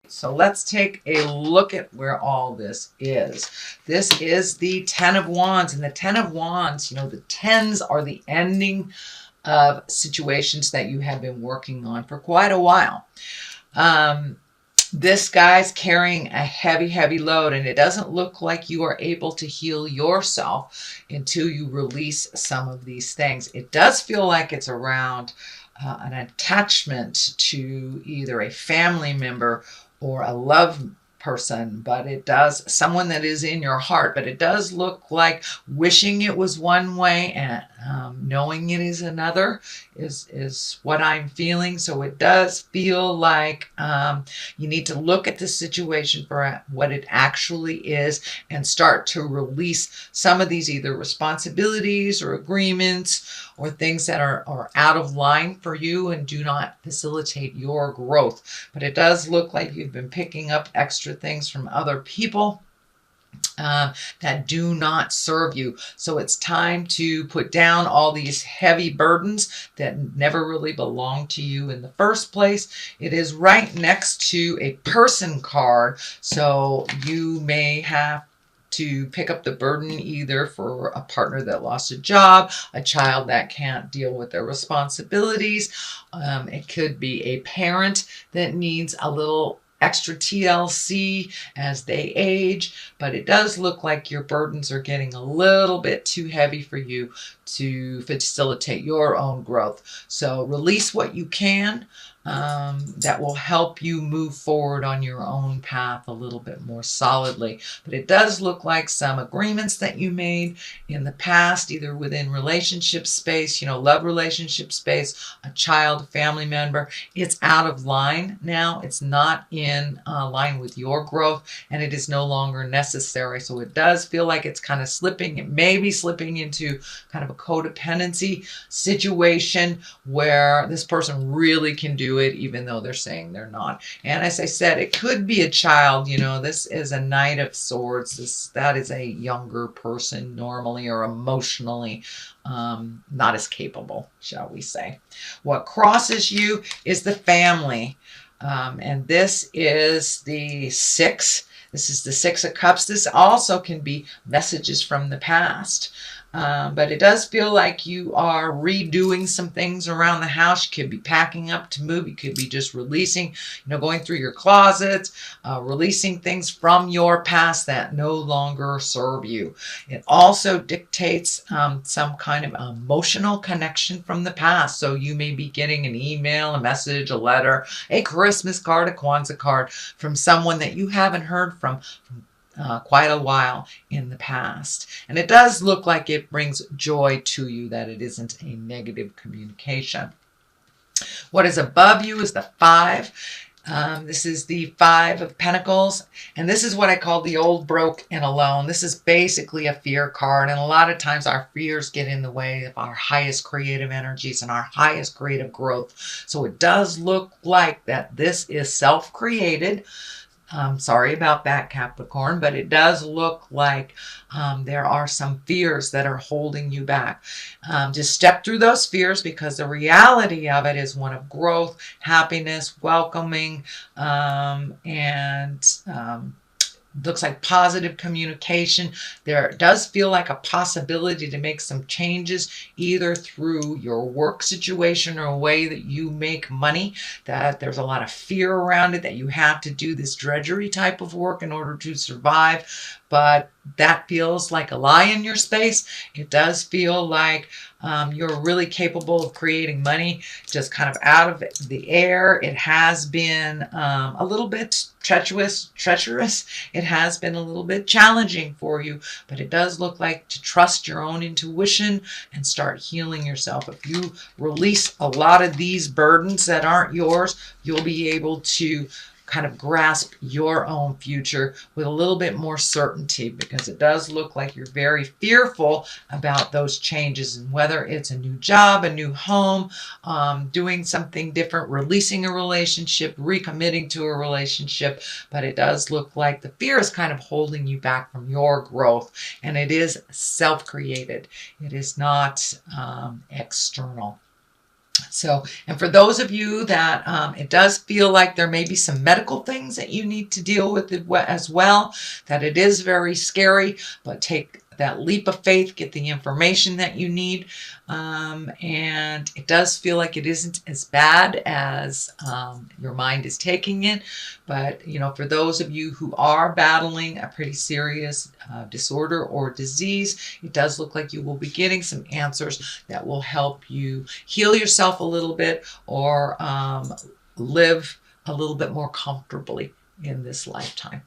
So let's take a look at where all this is. This is the Ten of Wands. And the Ten of Wands, you know, the tens are the ending of situations that you have been working on for quite a while. This guy's carrying a heavy, heavy load, and it doesn't look like you are able to heal yourself until you release some of these things. It does feel like it's around an attachment to either a family member or a love person, but it does, someone that is in your heart, but it does look like wishing it was one way and knowing it is another is what I'm feeling. So it does feel like you need to look at the situation for what it actually is and start to release some of these either responsibilities or agreements or things that are out of line for you and do not facilitate your growth. But it does look like you've been picking up extra things from other people that do not serve you. So it's time to put down all these heavy burdens that never really belonged to you in the first place. It is right next to a person card. So you may have to pick up the burden either for a partner that lost a job, a child that can't deal with their responsibilities. It could be a parent that needs a little extra TLC as they age, but it does look like your burdens are getting a little bit too heavy for you to facilitate your own growth. So release what you can. That will help you move forward on your own path a little bit more solidly. But it does look like some agreements that you made in the past, either within relationship space, you know, love relationship space, a child, family member, it's out of line now. It's not in line with your growth, and it is no longer necessary. So it does feel like it's kind of slipping. It may be slipping into kind of a codependency situation where this person really can do it even though they're saying they're not. And as I said, it could be a child. You know, this is a Knight of Swords. That is a younger person normally or emotionally not as capable, shall we say. What crosses you is the family. And this is the six. This is the Six of Cups. This also can be messages from the past. But it does feel like you are redoing some things around the house. You could be packing up to move. You could be just releasing, going through your closets, releasing things from your past that no longer serve you. It also dictates some kind of emotional connection from the past. So you may be getting an email, a message, a letter, a Christmas card, a Kwanzaa card from someone that you haven't heard from quite a while in the past. And it does look like it brings joy to you, that it isn't a negative communication. What is above you is the five. This is the Five of Pentacles, and this is what I call the old, broke, and alone. This is basically a fear card, and a lot of times our fears get in the way of our highest creative energies and our highest creative growth. So it does look like that this is self-created. Sorry about that, Capricorn, but it does look like there are some fears that are holding you back. Just step through those fears, because the reality of it is one of growth, happiness, welcoming, and looks like positive communication. There does feel like a possibility to make some changes, either through your work situation or a way that you make money, that there's a lot of fear around it, that you have to do this drudgery type of work in order to survive. But that feels like a lie in your space. It does feel like you're really capable of creating money just kind of out of the air. It has been a little bit treacherous. It has been a little bit challenging for you, but it does look like to trust your own intuition and start healing yourself. If you release a lot of these burdens that aren't yours, you'll be able to kind of grasp your own future with a little bit more certainty, because it does look like you're very fearful about those changes, and whether it's a new job, a new home, doing something different, releasing a relationship, recommitting to a relationship. But it does look like the fear is kind of holding you back from your growth, and it is self-created. It is not external. So, and for those of you that it does feel like there may be some medical things that you need to deal with as well, that it is very scary, but take that leap of faith, get the information that you need. And it does feel like it isn't as bad as your mind is taking it. But, you know, for those of you who are battling a pretty serious disorder or disease, it does look like you will be getting some answers that will help you heal yourself a little bit, or live a little bit more comfortably in this lifetime.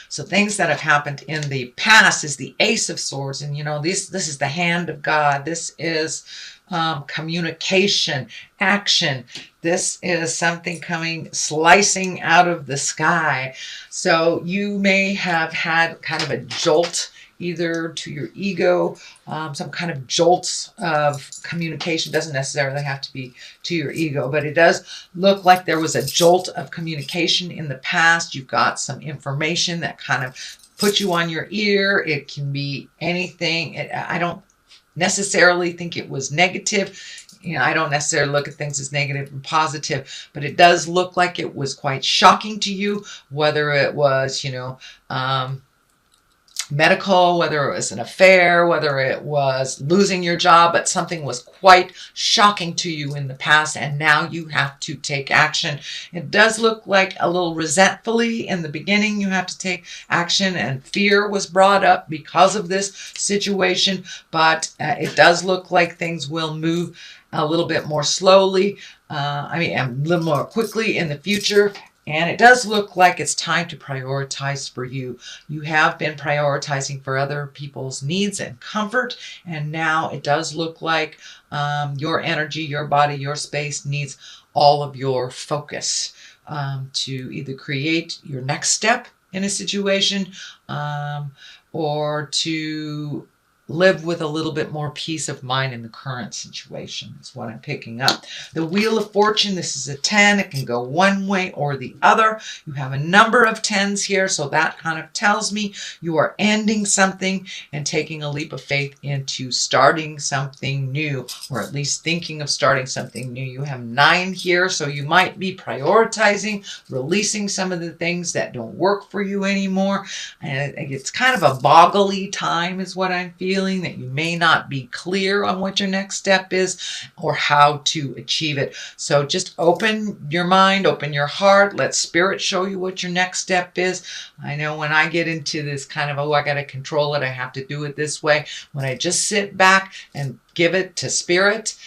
So things that have happened in the past is the Ace of Swords. And, you know, this is the hand of God. This is communication, action. This is something coming, slicing out of the sky. So you may have had kind of a jolt either to your ego, some kind of jolts of communication. Doesn't necessarily have to be to your ego, but it does look like there was a jolt of communication in the past. You've got some information that kind of put you on your ear. It can be anything. I don't necessarily think it was negative. You know, I don't necessarily look at things as negative and positive, but it does look like it was quite shocking to you, whether it was, you know, medical, whether it was an affair, whether it was losing your job, but something was quite shocking to you in the past, and now you have to take action. It does look like a little resentfully in the beginning you have to take action, and fear was brought up because of this situation, but it does look like things will move a little bit more slowly, a little more quickly in the future. And it does look like it's time to prioritize for you. You have been prioritizing for other people's needs and comfort. And now it does look like your energy, your body, your space needs all of your focus to either create your next step in a situation or to live with a little bit more peace of mind in the current situation is what I'm picking up. The Wheel of Fortune, this is a 10. It can go one way or the other. You have a number of 10s here, so that kind of tells me you are ending something and taking a leap of faith into starting something new, or at least thinking of starting something new. You have 9 here, so you might be prioritizing, releasing some of the things that don't work for you anymore. And it's kind of a boggly time is what I'm feeling, that you may not be clear on what your next step is or how to achieve it. So just open your mind, open your heart, let spirit show you what your next step is. I know when I get into this kind of, oh, I got to control it, I have to do it this way. When I just sit back and give it to spirit,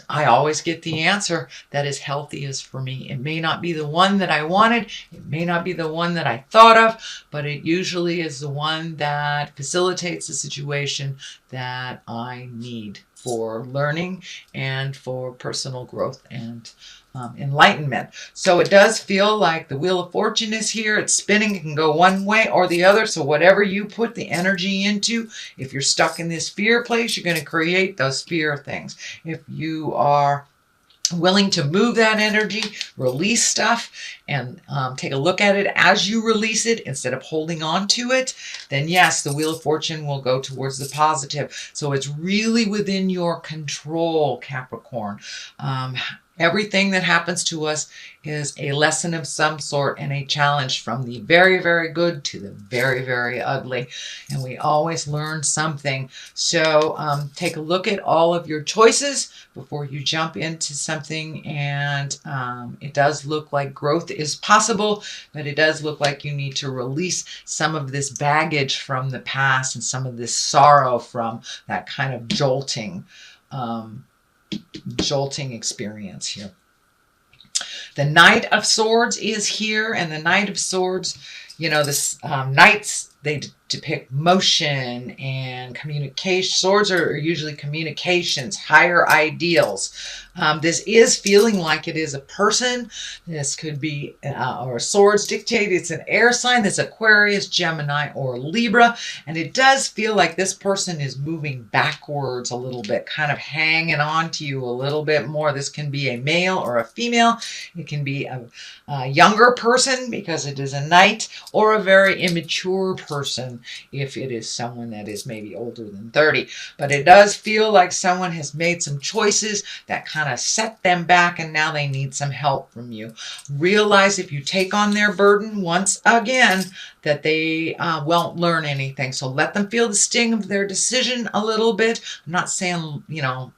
I always get the answer that is healthiest for me. It may not be the one that I wanted. It may not be the one that I thought of, but it usually is the one that facilitates the situation that I need for learning and for personal growth and enlightenment. So it does feel like the Wheel of Fortune is here. It's spinning. It can go one way or the other. So whatever you put the energy into, if you're stuck in this fear place, you're going to create those fear things. If you are willing to move that energy, release stuff, and take a look at it as you release it instead of holding on to it, then yes, the Wheel of Fortune will go towards the positive. So it's really within your control, Capricorn. Everything that happens to us is a lesson of some sort and a challenge, from the very, very good to the very, very ugly. And we always learn something. So take a look at all of your choices before you jump into something. And it does look like growth is possible, but it does look like you need to release some of this baggage from the past and some of this sorrow from that kind of jolting experience here. The Knight of Swords is here, and the Knight of Swords, you know, this knights, they depict motion and communication. Swords are usually communications, higher ideals. This is feeling like it is a person. This could be, or swords dictate it's an air sign. That's Aquarius, Gemini, or Libra. And it does feel like this person is moving backwards a little bit, kind of hanging on to you a little bit more. This can be a male or a female. It can be a younger person because it is a knight, or a very immature person person if it is someone that is maybe older than 30. But it does feel like someone has made some choices that kind of set them back, and now they need some help from you. Realize if you take on their burden once again, that they won't learn anything. So let them feel the sting of their decision a little bit. I'm not saying, you know,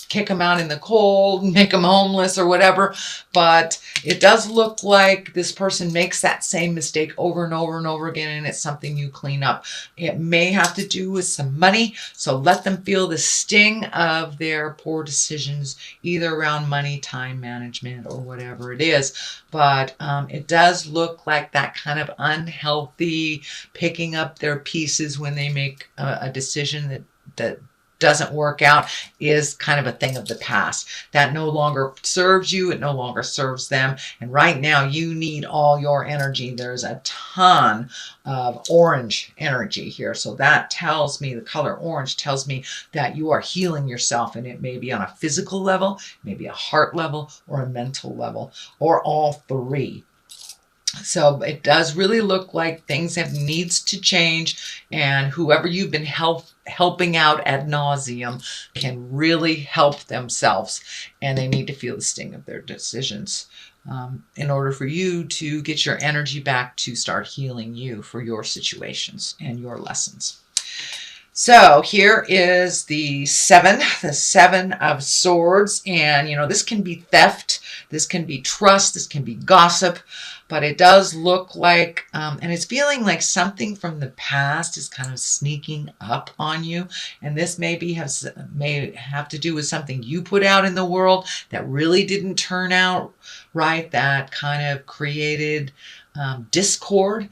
kick them out in the cold, make them homeless or whatever. But it does look like this person makes that same mistake over and over and over again, and it's something you clean up. It may have to do with some money, so let them feel the sting of their poor decisions, either around money, time management, or whatever it is. But it does look like that kind of unhealthy picking up their pieces when they make a decision that doesn't work out is kind of a thing of the past. That no longer serves you. It no longer serves them. And right now you need all your energy. There's a ton of orange energy here. So that tells me, the color orange tells me that you are healing yourself. And it may be on a physical level, maybe a heart level, or a mental level, or all three. So it does really look like things have needs to change, and whoever you've been helping out ad nauseum can really help themselves, and they need to feel the sting of their decisions in order for you to get your energy back to start healing you for your situations and your lessons. So here is the Seven of Swords. And, you know, this can be theft, this can be trust, this can be gossip, but it does look like, and it's feeling like something from the past is kind of sneaking up on you. And this may have to do with something you put out in the world that really didn't turn out right, that kind of created discord.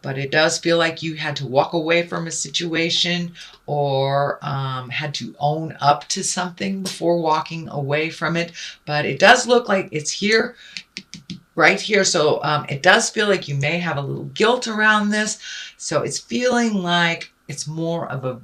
But it does feel like you had to walk away from a situation, or had to own up to something before walking away from it. But it does look like it's here, right here. So it does feel like you may have a little guilt around this. So it's feeling like it's more of a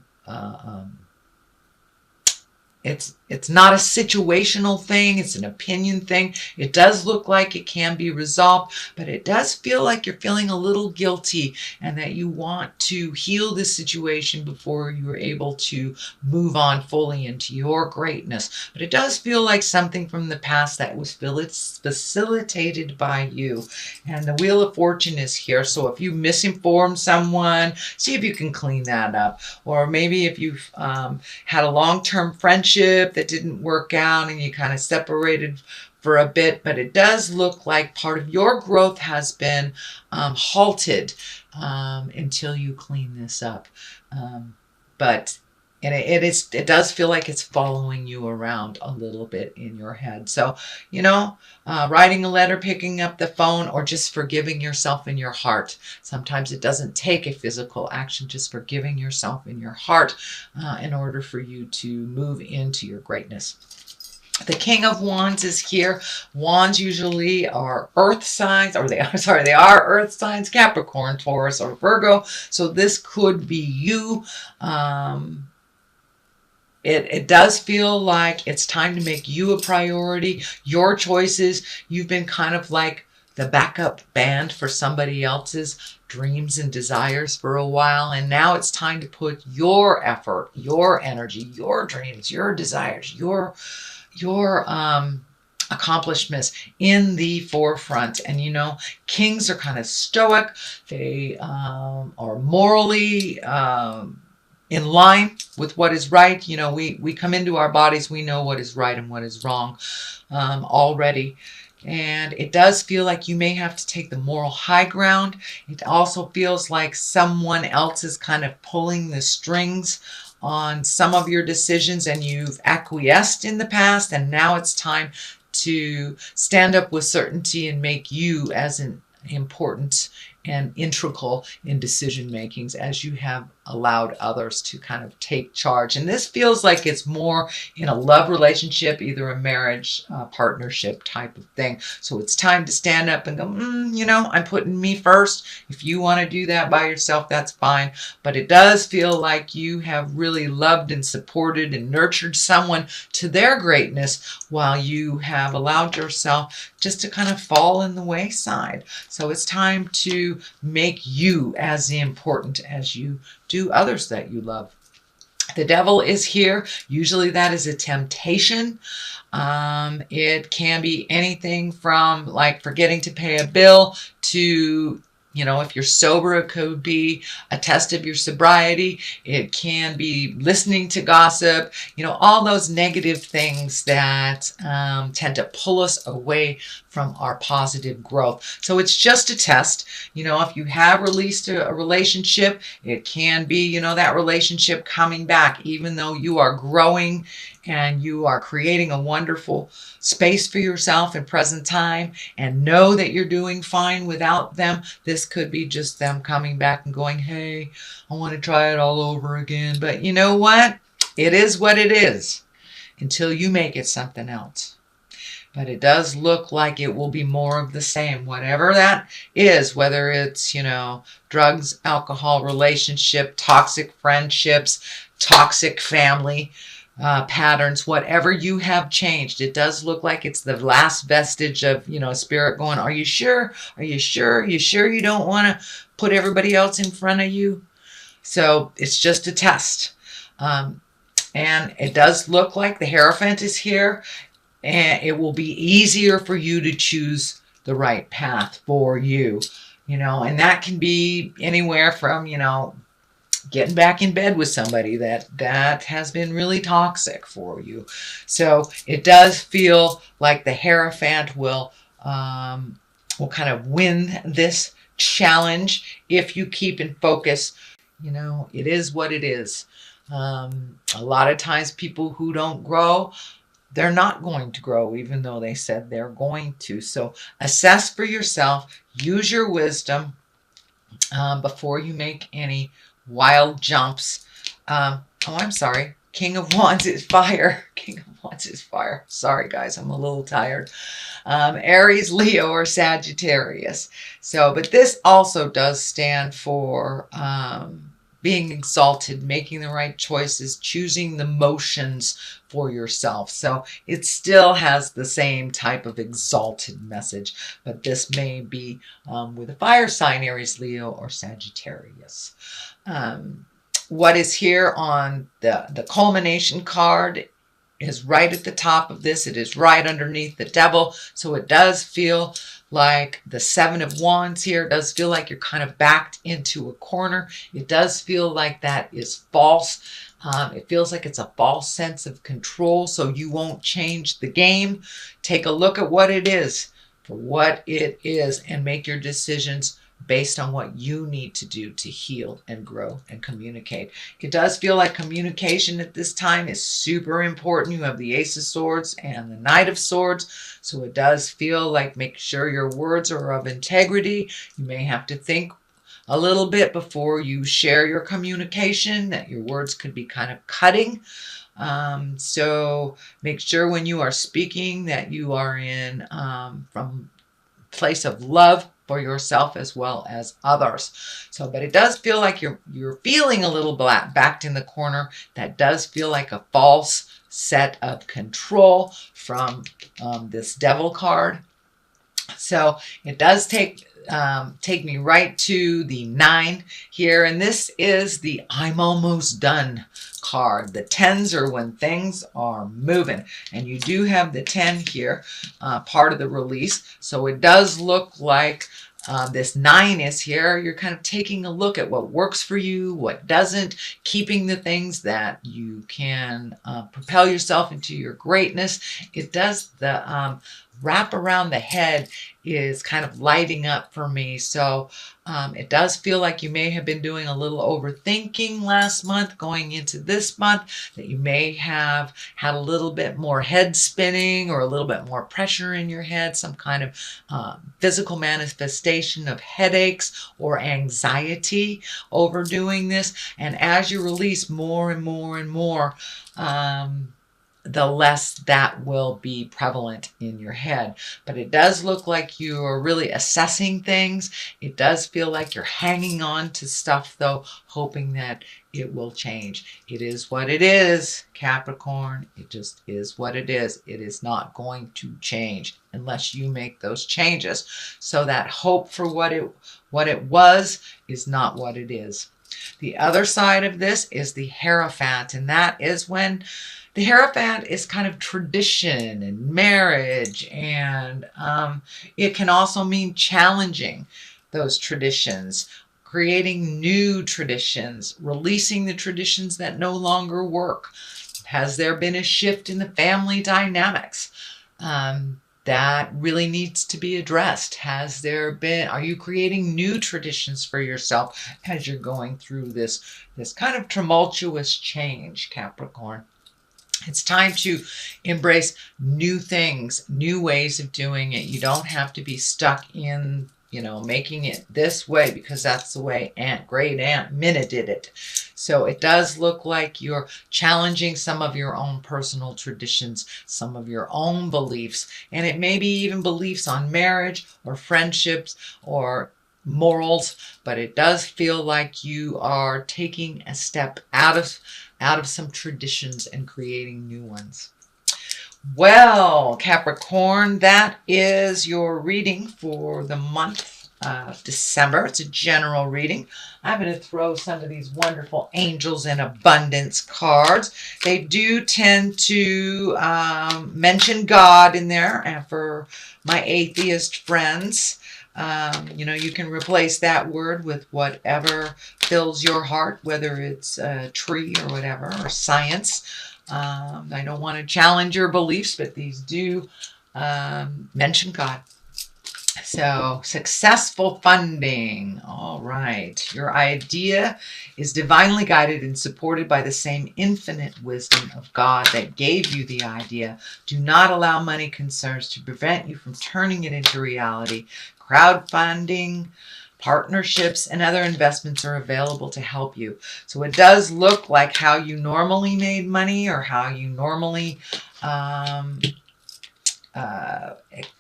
it's not a situational thing. It's an opinion thing. It does look like it can be resolved, but it does feel like you're feeling a little guilty, and that you want to heal this situation before you're able to move on fully into your greatness. But it does feel like something from the past that was facilitated by you. And the Wheel of Fortune is here. So if you misinformed someone, see if you can clean that up. Or maybe if you've had a long-term friendship that didn't work out and you kind of separated for a bit, but it does look like part of your growth has been halted until you clean this up. And it does feel like it's following you around a little bit in your head. So, you know, writing a letter, picking up the phone, or just forgiving yourself in your heart. Sometimes it doesn't take a physical action, just forgiving yourself in your heart in order for you to move into your greatness. The King of Wands is here. Wands usually are earth signs, or they are earth signs, Capricorn, Taurus, or Virgo. So this could be you. It does feel like it's time to make you a priority, your choices. You've been kind of like the backup band for somebody else's dreams and desires for a while. And now it's time to put your effort, your energy, your dreams, your desires, your accomplishments in the forefront. And, you know, kings are kind of stoic. They are morally in line with what is right. You know, we come into our bodies, we know what is right and what is wrong already. And it does feel like you may have to take the moral high ground. It also feels like someone else is kind of pulling the strings on some of your decisions, and you've acquiesced in the past, and now it's time to stand up with certainty and make you as an important and integral in decision makings, as you have allowed others to kind of take charge. And this feels like it's more in a love relationship, either a marriage, partnership type of thing. So it's time to stand up and go, you know, I'm putting me first. If you want to do that by yourself, that's fine. But it does feel like you have really loved and supported and nurtured someone to their greatness, while you have allowed yourself just to kind of fall in the wayside. So it's time to to make you as important as you do others that you love. The devil is here. Usually that is a temptation. It can be anything from like forgetting to pay a bill to, you know, if you're sober, it could be a test of your sobriety. It can be listening to gossip, you know, all those negative things that tend to pull us away from our positive growth. So it's just a test. You know, if you have released a relationship, it can be, you know, that relationship coming back, even though you are growing and you are creating a wonderful space for yourself in present time, and know that you're doing fine without them. This could be just them coming back and going, hey, I want to try it all over again. But you know what? It is what it is until you make it something else. But it does look like it will be more of the same, whatever that is, whether it's, you know, drugs, alcohol, relationship, toxic friendships, toxic family patterns, whatever you have changed. It does look like it's the last vestige of, you know, spirit going, are you sure? Are you sure? Are you sure you don't want to put everybody else in front of you? So it's just a test. And it does look like the Hierophant is here. And it will be easier for you to choose the right path for you, you know, and that can be anywhere from, you know, getting back in bed with somebody that has been really toxic for you. So it does feel like the Hierophant will kind of win this challenge if you keep in focus. You know, it is what it is. A lot of times people who don't grow, they're not going to grow, even though they said they're going to. So assess for yourself, use your wisdom before you make any wild jumps. Oh, I'm sorry. King of Wands is fire. King of Wands is fire. Sorry, guys. I'm a little tired. Aries, Leo, or Sagittarius. So, but this also does stand for being exalted, making the right choices, choosing the motions for yourself. So it still has the same type of exalted message, but this may be with a fire sign, Aries, Leo, or Sagittarius. What is here on the culmination card is right at the top of this. It is right underneath the devil. So it does feel like the Seven of Wands here. It does feel like you're kind of backed into a corner. It does feel like that is false. It feels like it's a false sense of control, so you won't change the game. Take a look at what it is for what it is and make your decisions based on what you need to do to heal and grow and communicate. It does feel like communication at this time is super important. You have the Ace of Swords and the Knight of Swords. So it does feel like make sure your words are of integrity. You may have to think a little bit before you share your communication, that your words could be kind of cutting. So make sure when you are speaking that you are in from a place of love for yourself as well as others. So, but it does feel like you're feeling a little backed in the corner. That does feel like a false set of control from this Devil card. So it does take me right to the 9 here, and this is the I'm almost done card. The 10s are when things are moving, and you do have the 10 here, part of the release. So it does look like this 9 is here. You're kind of taking a look at what works for you, what doesn't, keeping the things that you can propel yourself into your greatness. It does the wrap around the head is kind of lighting up for me. So it does feel like you may have been doing a little overthinking last month going into this month, that you may have had a little bit more head spinning or a little bit more pressure in your head, some kind of physical manifestation of headaches or anxiety over doing this. And as you release more and more and more, the less that will be prevalent in your head. But it does look like you're really assessing things. It does feel like you're hanging on to stuff, though, hoping that it will change. It is what it is, Capricorn. It just is what it is. It is not going to change unless you make those changes. So that hope for what it was is not what it is. The other side of this is the Hierophant, and that is when the Hierophant is kind of tradition and marriage, and it can also mean challenging those traditions, creating new traditions, releasing the traditions that no longer work. Has there been a shift in the family dynamics? That really needs to be addressed. Are you creating new traditions for yourself as you're going through this kind of tumultuous change, Capricorn? It's time to embrace new things, new ways of doing it. You don't have to be stuck in, making it this way because that's the way Great Aunt Minna did it. So it does look like you're challenging some of your own personal traditions, some of your own beliefs, and it may be even beliefs on marriage or friendships or morals, but it does feel like you are taking a step out of some traditions and creating new ones. Well, Capricorn, that is your reading for the month of December. It's a general reading. I'm going to throw some of these wonderful Angels in Abundance cards. They do tend to mention God in there, and for my atheist friends, you can replace that word with whatever fills your heart, whether it's a tree or whatever, or science. I don't want to challenge your beliefs, but these do mention God. So, successful funding. All right. Your idea is divinely guided and supported by the same infinite wisdom of God that gave you the idea. Do not allow money concerns to prevent you from turning it into reality. Crowdfunding, partnerships, and other investments are available to help you. So it does look like how you normally made money or how you normally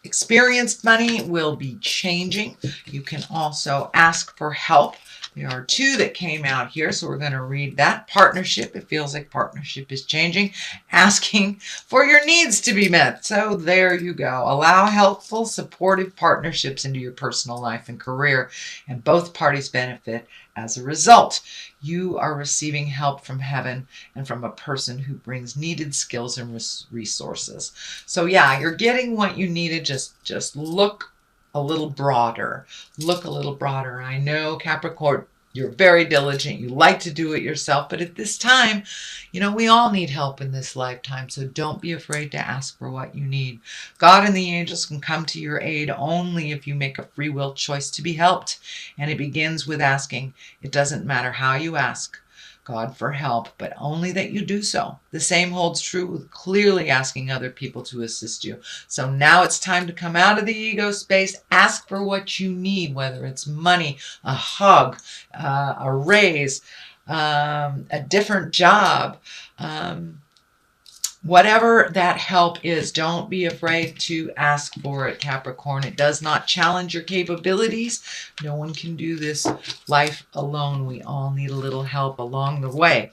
experienced money will be changing. You can also ask for help. There are two that came out here, so we're going to read that. Partnership. It feels like partnership is changing. Asking for your needs to be met. So there you go. Allow helpful, supportive partnerships into your personal life and career, and both parties benefit as a result. You are receiving help from heaven and from a person who brings needed skills and resources. So yeah, you're getting what you needed. Just look a little broader. Look a little broader. I know, Capricorn, you're very diligent. You like to do it yourself. But at this time, we all need help in this lifetime. So don't be afraid to ask for what you need. God and the angels can come to your aid only if you make a free will choice to be helped. And it begins with asking. It doesn't matter how you ask God for help, but only that you do so. The same holds true with clearly asking other people to assist you. So now it's time to come out of the ego space, ask for what you need, whether it's money, a hug, a raise, a different job, whatever that help is. Don't be afraid to ask for it, Capricorn. It does not challenge your capabilities. No one can do this life alone. We all need a little help along the way.